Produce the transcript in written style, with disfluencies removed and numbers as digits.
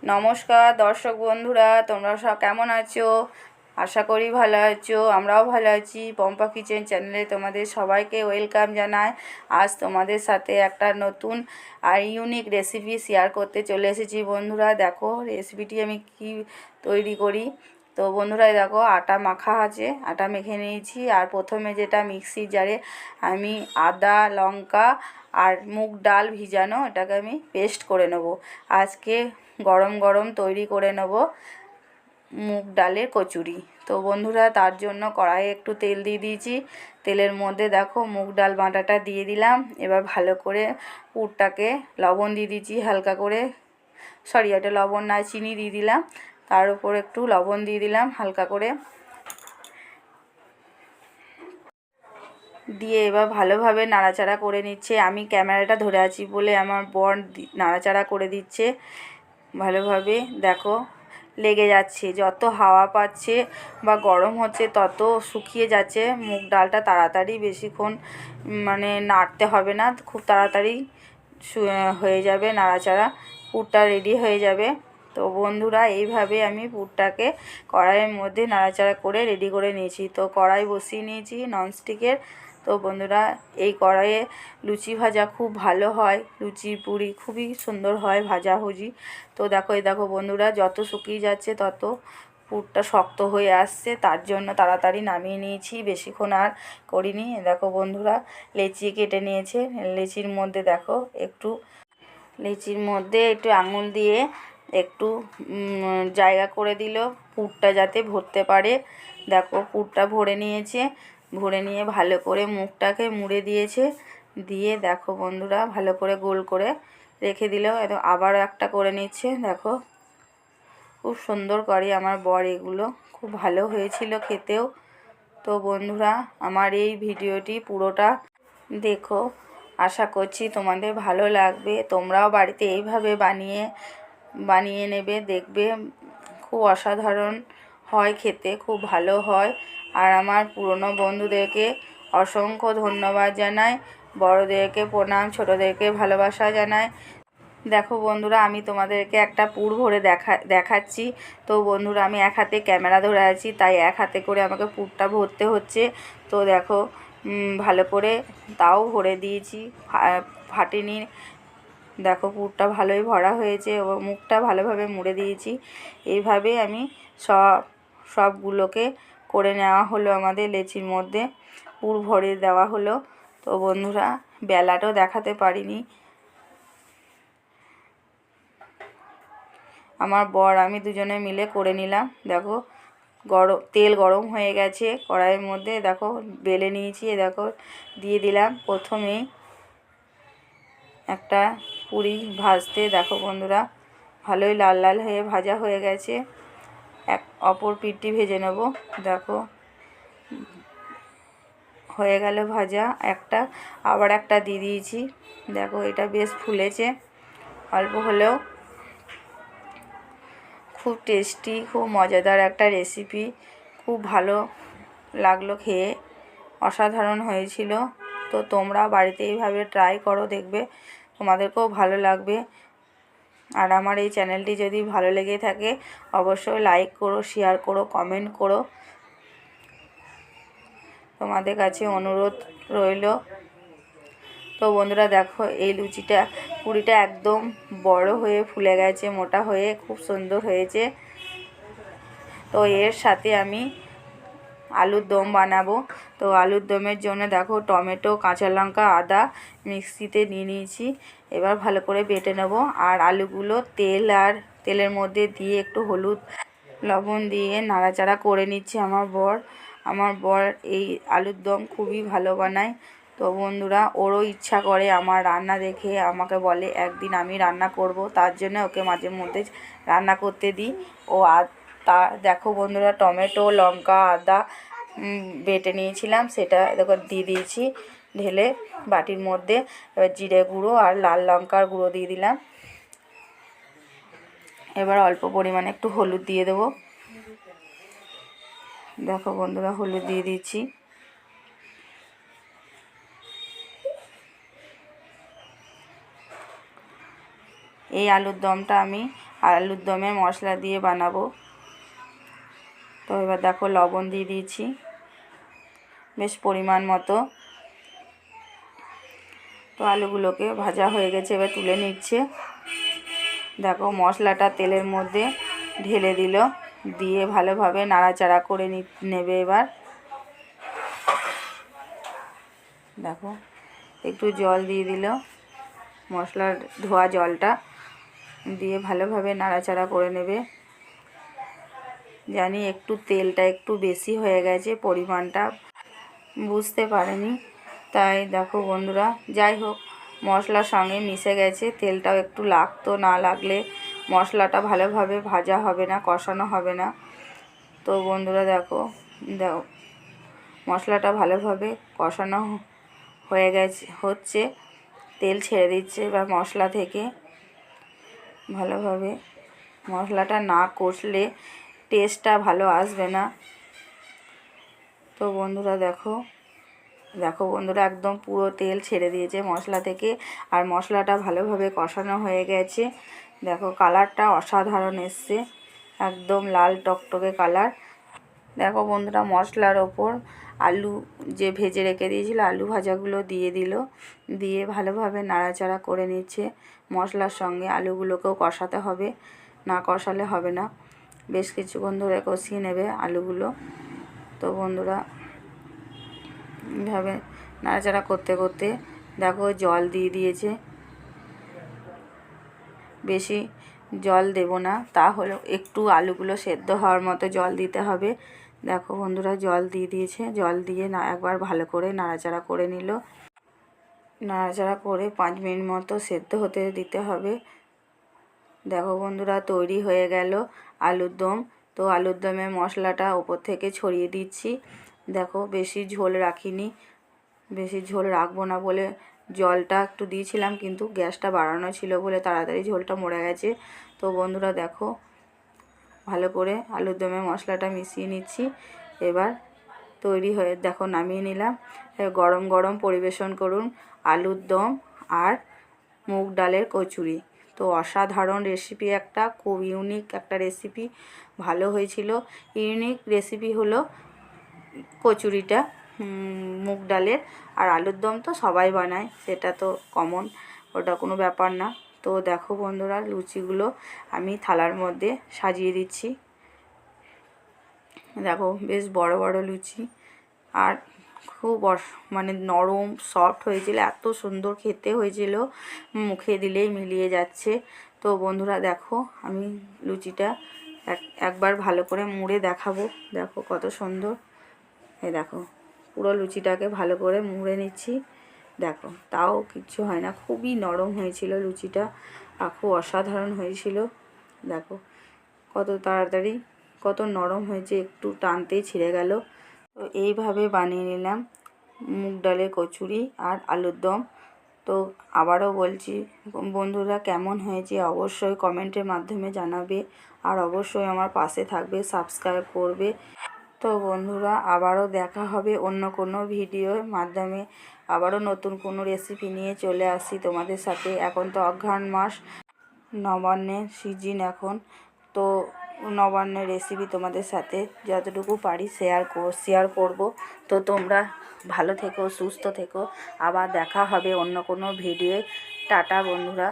নমস্কার দর্শক বন্ধুরা, তোমরা সব কেমন আছো? আশা করি ভালো আছো। আমরাও ভালো আছি। পম্পা কিচেন চ্যানেলে তোমাদের সবাইকে ওয়েলকাম জানাই। আজ তোমাদের সাথে একটা নতুন আর ইউনিক রেসিপি শেয়ার করতে চলে এসেছি। বন্ধুরা দেখো রেসিপিটি আমি কি তৈরি করি। তো বন্ধুরা দেখো আটা মাখা আছে, আটা মেখে নিয়েছি। আর প্রথমে যেটা মিক্সির জারে আমি আদা লঙ্কা আর মুগ ডাল ভিজানো এটাকে আমি পেস্ট করে নেব। আজকে গরম গরম তৈরি করে নেব মুগ ডালের কচুরি। তো বন্ধুরা তার জন্য কড়াইয়ে একটু তেল দিয়ে দিয়েছি। তেলের মধ্যে দেখো মুগ ডাল বাটাটা দিয়ে দিলাম। এবার ভালো করে পুরটাকে লবণ দিয়ে দিয়েছি হালকা করে, সরি এটা লবণ না চিনি দিয়ে দিলাম, তার উপর একটু লবণ দিয়ে দিলাম হালকা করে দিয়ে এবার ভালোভাবে নাড়াচাড়া করে নিচ্ছে। আমি ক্যামেরাটা ধরে আছি বলে আমার বর নাড়াচাড়া করে দিচ্ছে ভালোভাবে। দেখো লেগে যাচ্ছে, যত হাওয়া পাচ্ছে বা গরম হচ্ছে তত শুকিয়ে যাচ্ছে মুগ ডালটা। তাড়াতাড়ি বেশিক্ষণ নাড়তে হবে না, খুব তাড়াতাড়ি হয়ে যাবে নাড়াচাড়া, পুরটা রেডি হয়ে যাবে। তো বন্ধুরা এইভাবে আমি পুরটাকে কড়াইয়ের মধ্যে নাড়াচাড়া করে রেডি করে নিয়েছি। তো কড়াই বসিয়ে নিয়েছি ননস্টিকের। তো বন্ধুরা এই কড়াইয়ে লুচি ভাজা খুব ভালো হয়, লুচি পুরি খুবই সুন্দর হয় ভাজাভুজি। তো দেখো এই দেখো বন্ধুরা যত শুকিয়ে যাচ্ছে তত পুরটা শক্ত হয়ে আসছে, তার জন্য তাড়াতাড়ি নামিয়ে নিয়েছি, বেশিক্ষণ আর করিনি। দেখো বন্ধুরা লেচি কেটে নিয়েছে, লেচির মধ্যে দেখো লেচির মধ্যে একটু আঙুল দিয়ে একটু জায়গা করে দিল পুরটা যাতে ভরতে পারে। দেখো পুরটা ভরে নিয়েছে, ভরে নিয়ে ভালো করে মুখটাকে মুড়ে দিয়েছে, দিয়ে দেখো বন্ধুরা ভালো করে গোল করে রেখে দিল। আবার একটা করে নিচ্ছে। দেখো খুব সুন্দর করে আমার বর এগুলো, খুব ভালো হয়েছিল খেতেও। তো বন্ধুরা আমার এই ভিডিওটি পুরোটা দেখো, আশা করছি তোমাদের ভালো লাগবে। তোমরাও বাড়িতে এইভাবে বানিয়ে নেবে, দেখবে খুব অসাধারণ হয় খেতে, খুব ভালো হয়। আর আমার পুরনো বন্ধুদেরকে অসংখ্য ধন্যবাদ জানাই, বড়োদেরকে প্রণাম, ছোটোদেরকে ভালোবাসা জানাই। দেখো বন্ধুরা আমি তোমাদেরকে একটা পুর ভরে দেখাচ্ছি। তো বন্ধুরা আমি এক হাতে ক্যামেরা ধরে আছি, তাই এক হাতে করে আমাকে পুরটা ভরতে হচ্ছে। তো দেখো ভালো করে তাও ভরে দিয়েছি, ফাটেনি। দেখো পুরটা ভালোই ভরা হয়েছে ও মুখটা ভালোভাবে মুড়ে দিয়েছি। এইভাবে আমি সবগুলোকে করে নেওয়া হলো, আমাদের লেচির মধ্যে পুর ভরে দেওয়া হলো। তো বন্ধুরা বেলাটাও দেখাতে পারিনি, আমার বর আমি দুজনে মিলে করে নিলাম। দেখো তেল গরম হয়ে গেছে কড়াইয়ের মধ্যে, দেখো বেলে নিয়েছি, দেখো দিয়ে দিলাম প্রথমেই একটা পুরি ভাজতে। দেখো বন্ধুরা ভালোই লাল লাল হয়ে ভাজা হয়ে গেছে, অপর পিঠটি ভেজে নেব। দেখো হয়ে গেল ভাজা একটা, আবার একটা দিয়ে দিয়েছি। দেখো এটা বেশ ফুলেছে, অল্প হলেও খুব টেস্টি, খুব মজাদার একটা রেসিপি, খুব ভালো লাগলো খেয়ে, অসাধারণ হয়েছিল। তো তোমরা বাড়িতে এইভাবে ট্রাই করো, দেখবে তোমাদেরকেও ভালো লাগবে। আর আমার এই চ্যানেলটি যদি ভালো লেগে থাকে অবশ্যই লাইক করো, শেয়ার করো, কমেন্ট করো, তোমাদের কাছে অনুরোধ রইল। তো বন্ধুরা দেখো এই পুরিটা একদম বড় হয়ে ফুলে গেছে, মোটা হয়ে খুব সুন্দর হয়েছে। তো এর সাথে আমি আলুর দম বানাবো। তো আলুর দমের জন্য দেখো টমেটো, কাঁচা লঙ্কা, আদা মিক্সিতে নিয়ে নিয়েছি। এবার ভালো করে বেটে নেব। আর আলুগুলো তেলের মধ্যে দিয়ে একটু হলুদ লবণ দিয়ে নাড়াচাড়া করে নিচ্ছে আমার বর এই আলুর দম খুবই ভালো বানায়। তো বন্ধুরা ওরও ইচ্ছা করে আমার রান্না দেখে, আমাকে বলে একদিন আমি রান্না করব, তার জন্য ওকে মাঝে মধ্যে রান্না করতে দিই। দেখো বন্ধুরা টমেটো, লঙ্কা, আদা বেটে নিয়েছিলাম, সেটা দেখো দিয়ে দিয়েছি ঢেলে বাটির মধ্যে। এবার জিরে গুঁড়ো আর লাল লঙ্কার গুঁড়ো দিয়ে দিলাম। এবার অল্প পরিমাণে একটু হলুদ দিয়ে দেবো। দেখো বন্ধুরা হলুদ দিয়ে দিচ্ছি। এই আলুর দমটা আমি আলুর দমে মশলা দিয়ে বানাবো। তো এবার দেখো লবণ দিয়ে দিয়েছি বেশ পরিমাণ মতো। তো আলুগুলোকে ভাজা হয়ে গেছে, এবার তুলে নিচ্ছে। দেখো মশলাটা তেলের মধ্যে ঢেলে দিল, দিয়ে ভালোভাবে নাড়াচাড়া করে নেবে। এবার দেখো একটু জল দিয়ে দিল, মশলার ধোয়া জলটা দিয়ে ভালোভাবে নাড়াচাড়া করে নেবে। জানি একটু তেলটা একটু বেশি হয়ে গেছে, পরিমাণটা বুঝতে পারেনি, তাই দেখো বন্ধুরা, যাই হোক মশলার সঙ্গে মিশে গেছে, তেলটাও একটু লাগতো, না লাগলে মশলাটা ভালোভাবে ভাজা হবে না, কষানো হবে না। তো বন্ধুরা দেখো মশলাটা ভালোভাবে কষানো হয়ে হচ্ছে, তেল ছেড়ে দিচ্ছে। এবার মশলা থেকে ভালোভাবে, মশলাটা না কষলে টেস্টটা ভালো আসবে না। তো বন্ধুরা দেখো বন্ধুরা একদম পুরো তেল ছেড়ে দিয়েছে মশলা থেকে, আর মশলাটা ভালোভাবে কষানো হয়ে গেছে। দেখো কালারটা অসাধারণ এসছে, একদম লাল টকটকে কালার। দেখো বন্ধুরা মশলার ওপর আলু যে ভেজে রেখে দিয়েছিল আলু ভাজাগুলো দিয়ে দিল, দিয়ে ভালোভাবে নাড়াচাড়া করে নিচ্ছে। মশলার সঙ্গে আলুগুলোকেও কষাতে হবে, না কষালে হবে না। বেশ কিছুক্ষণ ধরে কষিয়ে নেবে আলুগুলো। তো বন্ধুরা এইভাবে নাড়াচাড়া করতে করতে দেখো জল দিয়ে দিয়েছে। বেশি জল দেব না, তাহলে একটু আলুগুলো সেদ্ধ হওয়ার মতো জল দিতে হবে। দেখো বন্ধুরা জল দিয়ে দিয়েছে, জল দিয়ে একবার ভালো করে নাড়াচাড়া করে নিল। নাড়াচাড়া করে 5 মিনিট মতো সেদ্ধ হতে দিতে হবে। দেখো বন্ধুরা তৈরি হয়ে গেল আলুর দম। তো আলুর দমের মশলাটা ওপর থেকে ছড়িয়ে দিচ্ছি। দেখো বেশি ঝোল রাখিনি, বেশি ঝোল রাখবো না বলে জলটা একটু দিয়েছিলাম, কিন্তু গ্যাসটা বাড়ানো ছিল বলে তাড়াতাড়ি ঝোলটা মরে গেছে। তো বন্ধুরা দেখো ভালো করে আলুর দমে মশলাটা মিশিয়ে নিচ্ছি। এবার তৈরি হয়ে দেখো নামিয়ে নিলাম। গরম গরম পরিবেশন করুন আলুর দম আর মুগ ডালের কচুরি। তো অসাধারণ রেসিপি, একটা খুব ইউনিক একটা রেসিপি, ভালো হয়েছিল। ইউনিক রেসিপি হলো কচুরিটা মুগ ডালের, আর আলুর দম তো সবাই বানায়, সেটা তো কমন, ওটা কোনো ব্যাপার না। তো দেখো বন্ধুরা লুচিগুলো আমি থালার মধ্যে সাজিয়ে দিচ্ছি। দেখো বেশ বড় বড় লুচি, আর খুব মানে নরম সফট হয়েছিল, এত সুন্দর খেতে হয়েছিল, মুখে দিলেই মিলিয়ে যাচ্ছে। তো বন্ধুরা দেখো আমি লুচিটা একবার ভালো করে মুড়ে দেখাবো। দেখো কত সুন্দর, এই দেখো পুরো লুচিটাকে ভালো করে মুড়ে নিচ্ছি। দেখো তাও কিচ্ছু হয় না, খুবই নরম হয়েছিল লুচিটা, আর খুব অসাধারণ হয়েছিল। দেখো কত তাড়াতাড়ি কত নরম হয়েছে, একটু টানতেই ছিঁড়ে গেল। তো এইভাবে বানিয়ে নিলাম মুগ ডালের কচুরি আর আলুর দম। তো আবারও বলছি বন্ধুরা কেমন হয়েছে অবশ্যই কমেন্টের মাধ্যমে জানাবে, আর অবশ্যই আমার পাশে থাকবে, সাবস্ক্রাইব করবে। তো বন্ধুরা আবারও দেখা হবে অন্য কোনো ভিডিওর মাধ্যমে, আবারও নতুন কোনো রেসিপি নিয়ে চলে আসি তোমাদের সাথে। এখন তো অঘ্রাণ মাস, নবান্নের সিজন এখন, তো নবান্নের রেসিপি তোমাদের সাথে যতটুকু পারি শেয়ার করব। তো তোমরা ভালো থেকো, সুস্থ থেকো, আবার দেখা হবে অন্য কোনো ভিডিওয়। টাটা বন্ধুরা।